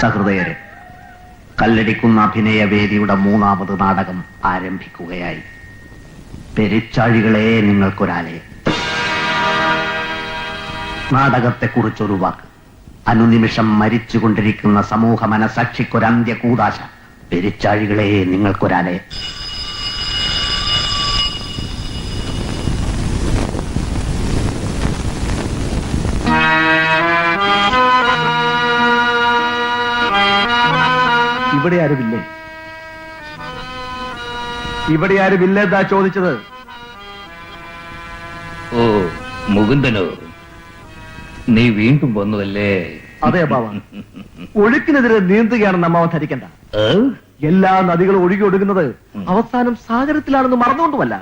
സഹൃദയരെ, കല്ലടിക്കുന്ന അഭിനയവേദിയുടെ 3ാമത് നാടകം ആരംഭിക്കുകയായി. പെരിച്ചാഴികളെ, നിങ്ങൾക്കൊരാലയം. നാടകത്തെക്കുറിച്ചൊരു വാക്ക്. അനുനിമിഷം മരിച്ചുകൊണ്ടിരിക്കുന്ന സമൂഹ മനസാക്ഷിക്കൊരന്ത്യ കൂതാശ. പെരിച്ചാഴികളെ, നിങ്ങൾക്കൊരാലയം. ഇവിടെ ആരുമില്ലേ? ഇവിടെ ആരുമില്ലെന്നാ ചോദിച്ചത്. ഓ, മുകുന്ദനോ, നീ വീണ്ടും വന്നുവല്ലേ? അതെ അമ്മാവ, ഒഴുക്കിനെതിരെ നീന്തുകയാണെന്ന് അമ്മാവൻ ധരിക്കണ്ട. എല്ലാ നദികളും ഒഴുകി ഒടുങ്ങുന്നത് അവസാനം സാഗരത്തിലാണെന്ന് മറന്നുകൊണ്ടുമല്ല.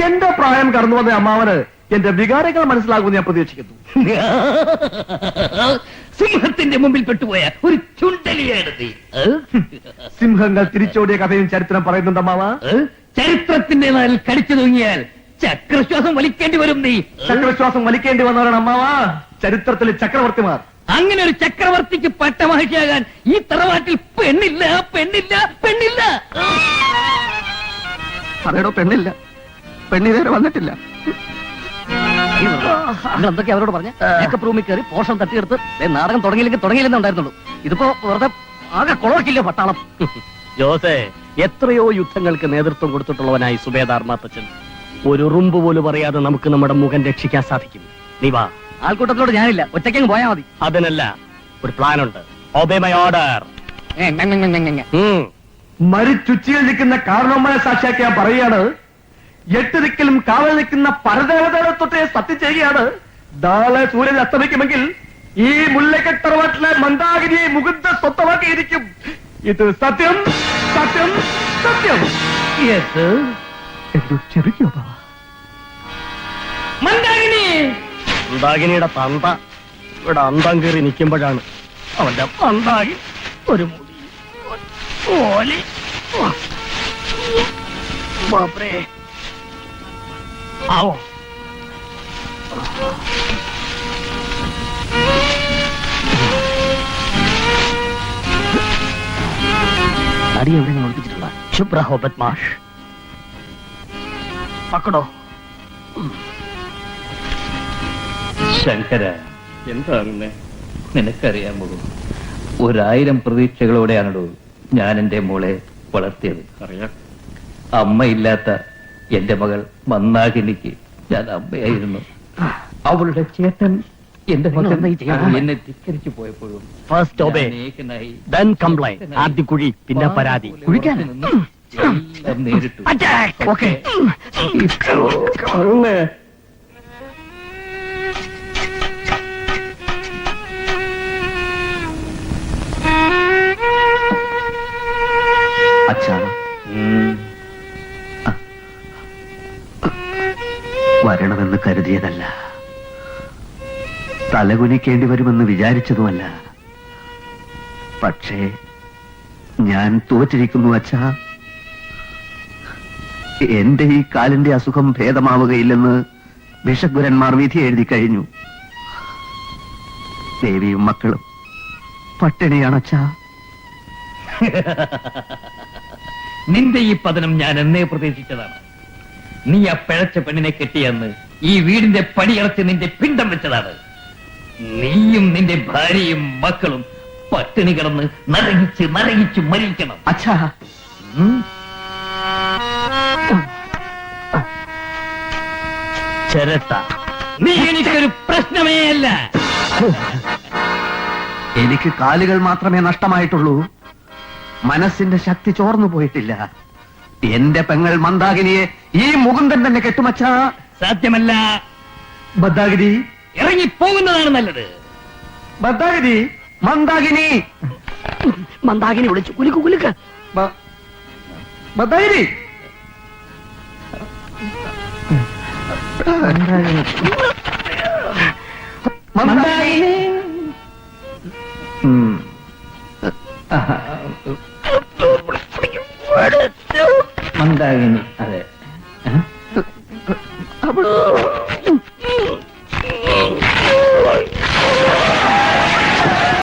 എന്റെ പ്രായം കടന്നു വന്ന അമ്മാവന് എന്റെ വികാരങ്ങൾ മനസ്സിലാകുമെന്ന് ഞാൻ പ്രതീക്ഷിക്കുന്നു. സിംഹത്തിന്റെ മുമ്പിൽ പെട്ടുപോയ ഒരു ചുണ്ടലിയാണ് നീ. സിംഹങ്ങൾ തിരിച്ചോടിയ കഥയും ചരിത്രം പറയുന്നുണ്ട് അമ്മാവ. ചരിത്രത്തിന്റെ നാലിൽ കടിച്ചു തൂങ്ങിയാൽ ചക്രശ്വാസം വലിക്കേണ്ടി വരും നീ. ചക്രശ്വാസം വലിക്കേണ്ടി വന്നവരാണ് അമ്മാവ ചരിത്രത്തിലെ ചക്രവർത്തിമാർ. അങ്ങനെ ഒരു ചക്രവർത്തിക്ക് പട്ടമഹിഷിയാകാൻ ഈ തറവാട്ടിൽ പെണ്ണില്ല, പെണ്ണില്ല, പെണ്ണില്ല. അതേടോ, പെണ്ണില്ല. പെണ്ണിതേരെ വന്നിട്ടില്ല. എന്തൊക്കെ അവരോട് പറഞ്ഞ മേക്കപ്പ് റൂമിൽ കയറി പോഷൻ തട്ടിയെടുത്ത് നാടകം തുടങ്ങിയില്ലെന്ന് ഉണ്ടായിരുന്നുള്ളൂ. ഇതിപ്പോ വെറുതെ ആകെ കൊളവാക്കില്ലേ പട്ടാളം. ജോസേ, എത്രയോ യുദ്ധങ്ങൾക്ക് നേതൃത്വം കൊടുത്തിട്ടുള്ളവനായി സുബേദാർ മാത്തച്ഛൻ ഒരു റുമ്പ് പോലും അറിയാതെ നമുക്ക് നമ്മുടെ മുഖം രക്ഷിക്കാൻ സാധിക്കും. നീ വാ. ആൾക്കൂട്ടത്തിലോട് ഞാനില്ല, ഒറ്റയ്ക്കങ്ങ് പോയാൽ മതി. അതിനല്ല, ഒരു പ്ലാൻ ഉണ്ട്. Obey my order. മരിച്ചുച്ചിയിൽ നിൽക്കുന്ന കാരണവന്മാരെ സാക്ഷിയാക്കി ഞാൻ പറയുകയാണ്. 8 ദിക്കിലും കാവൽ നിൽക്കുന്ന പരദേവതകളെ തൊട്ടേ സത്യം ചെയ്യുകയാണ്. നാളെ സൂര്യൻ അസ്തമിക്കുമെങ്കിൽ ഈ മുല്ലക്കെട്ടറവാട്ടിലെ മന്ദാകിനിയെ മുകുന്ദ സ്വന്തമാക്കിയിരിക്കും. ഇത് സത്യം, സത്യം, സത്യം. ചെറിയോ മന്ദാകിനിയുടെ തന്ത ഇവിടെ അന്തം കയറി നിൽക്കുമ്പോഴാണ് അവന്റെ മന്ദാകി ഒരു മുടി ഓലി. ബാപ്രേ, ആവോ. അടി എവിടെ ഒളിപ്പിച്ചിട്ടുള്ള ശുഭ്രഹോ ബദ്മാഷ്. പക്കടോ. ശങ്കര, എന്താണെന്ന് നിനക്കറിയാമോ? 1000 പ്രതീക്ഷകളോടെയാണോ ഞാൻ എന്റെ മോളെ വളർത്തിയത്. അറിയാം. അമ്മയില്ലാത്ത എന്റെ മകൾ മന്ദാകിനിക്ക് ഞാൻ അമ്മയായിരുന്നു. അവളുടെ ചേട്ടൻ എന്റെ മകൻ എന്നെ ധിക്കരിച്ചു പോയപ്പോഴും ഫസ്റ്റ് ഒബേ, ദെൻ കംപ്ലൈന്റ്. ആദ്യം കുഴി, പിന്നെ പരാതി. കുഴിക്കാൻ നേരിട്ടു. ഓക്കേ. അച്ഛാ, വരണമെന്ന് കരുതിയതല്ല, തലകുനിക്കേണ്ടി വരുമെന്ന് വിചാരിച്ചതുമല്ല. പക്ഷേ ഞാൻ തോറ്റിരിക്കുന്നു അച്ഛാ. എന്റെ ഈ കാലിന്റെ അസുഖം ഭേദമാവുകയില്ലെന്ന് ഭിഷഗ്വരന്മാർ വിധി എഴുതി കഴിഞ്ഞു. ദേവിയും മക്കളും പട്ടിണിയാണച്ഛാ. നിന്റെ ഈ പതനം ഞാൻ എന്നേ പ്രതീക്ഷിച്ചതാണ്. നീ ആ പിഴച്ച പെണ്ണിനെ കെട്ടിയെന്ന് ഈ വീടിന്റെ പടിയറച്ച് നിന്റെ പിണ്ടം വെച്ചതാണ്. നീയും നിന്റെ ഭാര്യയും മക്കളും പട്ടിണി കിടന്ന് നരകിച്ച് നരകിച്ച് മരിക്കണം. അച്ഛാ, ചിരട്ട, നീ എനിക്കൊരു പ്രശ്നമേ അല്ല. എനിക്ക് കാലുകൾ മാത്രമേ നഷ്ടമായിട്ടുള്ളൂ. മനസ്സിന്റെ ശക്തി ചോർന്നു പോയിട്ടില്ല. എന്റെ പെങ്ങൾ മന്ദാകിനിയെ ഈ മുകുന്ദൻ തന്നെ കെട്ടുമച്ചാ. സാധ്യമല്ല. മന്ദാകിനി, ഇറങ്ങിപ്പോകുന്നതാണ് നല്ലത്. മന്ദാകിനി, മന്ദാകിനി, മന്ദാകിനി വിളിച്ചു. കുലുക്ക് കുലുക്ക്. മന്ദാകിനി, മന്ദാകിനി. മന്ദാകിനി, അതെ.